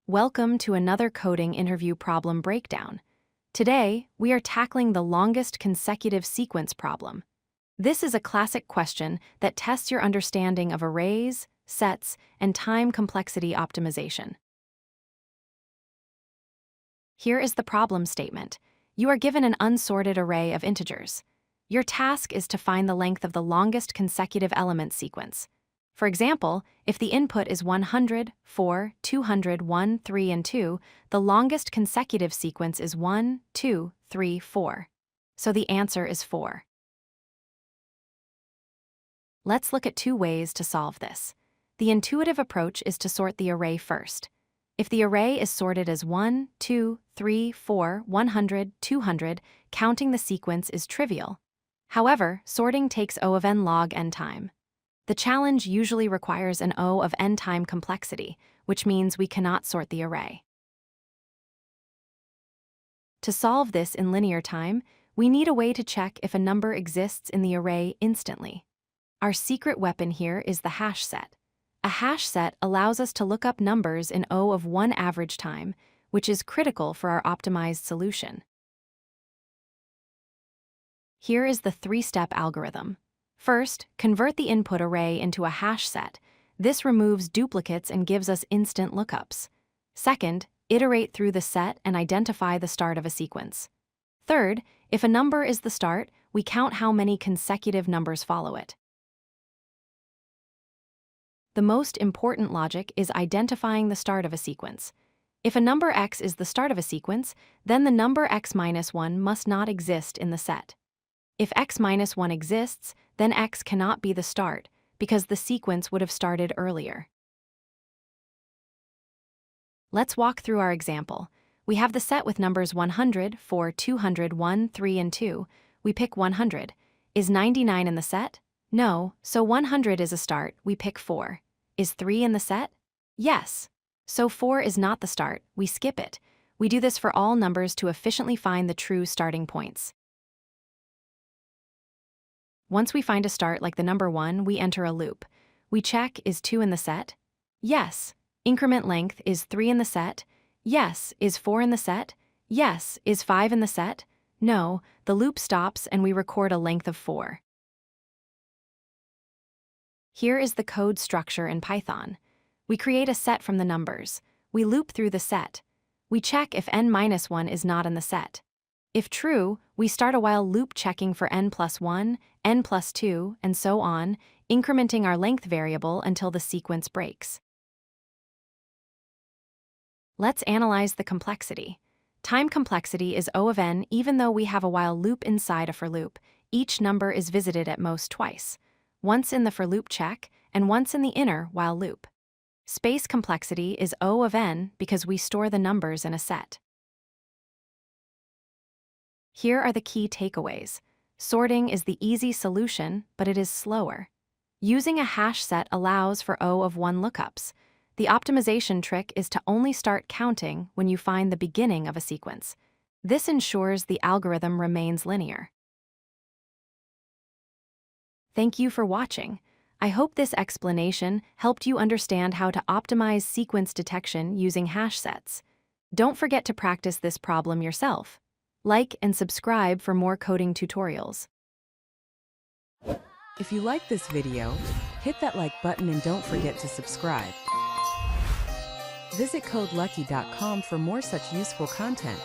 Welcome to another coding interview problem breakdown. Today, we are tackling the longest consecutive sequence problem. This is a classic question that tests your understanding of arrays, sets, and time complexity optimization. Here is the problem statement. You are given an unsorted array of integers. Your task is to find the length of the longest consecutive element sequence. For example, if the input is 100, 4, 200, 1, 3, and 2, the longest consecutive sequence is 1, 2, 3, 4. So the answer is 4. Let's look at two ways to solve this. The intuitive approach is to sort the array first. If the array is sorted as 1, 2, 3, 4, 100, 200, counting the sequence is trivial. However, sorting takes O of n log n time. The challenge usually requires an O of n time complexity, which means we cannot sort the array. To solve this in linear time, we need a way to check if a number exists in the array instantly. Our secret weapon here is the hash set. A hash set allows us to look up numbers in O of 1 average time, which is critical for our optimized solution. Here is the three-step algorithm. First, convert the input array into a hash set. This removes duplicates and gives us instant lookups. Second, iterate through the set and identify the start of a sequence. Third, if a number is the start, we count how many consecutive numbers follow it. The most important logic is identifying the start of a sequence. If a number x is the start of a sequence, then the number x minus 1 must not exist in the set. If x minus 1 exists, then x cannot be the start, because the sequence would have started earlier. Let's walk through our example. We have the set with numbers 100, 4, 200, 1, 3, and 2. We pick 100. Is 99 in the set? No, so 100 is a start, we pick 4. Is 3 in the set? Yes. So 4 is not the start, we skip it. We do this for all numbers to efficiently find the true starting points. Once we find a start like the number 1, we enter a loop. We check, is 2 in the set? Yes. Increment length, is 3 in the set? Yes. Is 4 in the set? Yes. Is 5 in the set? No. The loop stops and we record a length of 4. Here is the code structure in Python. We create a set from the numbers. We loop through the set. We check if n-1 is not in the set. If true, we start a while loop checking for n plus 1, n plus 2, and so on, incrementing our length variable until the sequence breaks. Let's analyze the complexity. Time complexity is O of n even though we have a while loop inside a for loop. Each number is visited at most twice, once in the for loop check and once in the inner while loop. Space complexity is O of n because we store the numbers in a set. Here are the key takeaways. Sorting is the easy solution, but it is slower. Using a hash set allows for O of 1 lookups. The optimization trick is to only start counting when you find the beginning of a sequence. This ensures the algorithm remains linear. Thank you for watching. I hope this explanation helped you understand how to optimize sequence detection using hash sets. Don't forget to practice this problem yourself. Like and subscribe for more coding tutorials. If you like this video, hit that like button and don't forget to subscribe. Visit codelucky.com for more such useful content.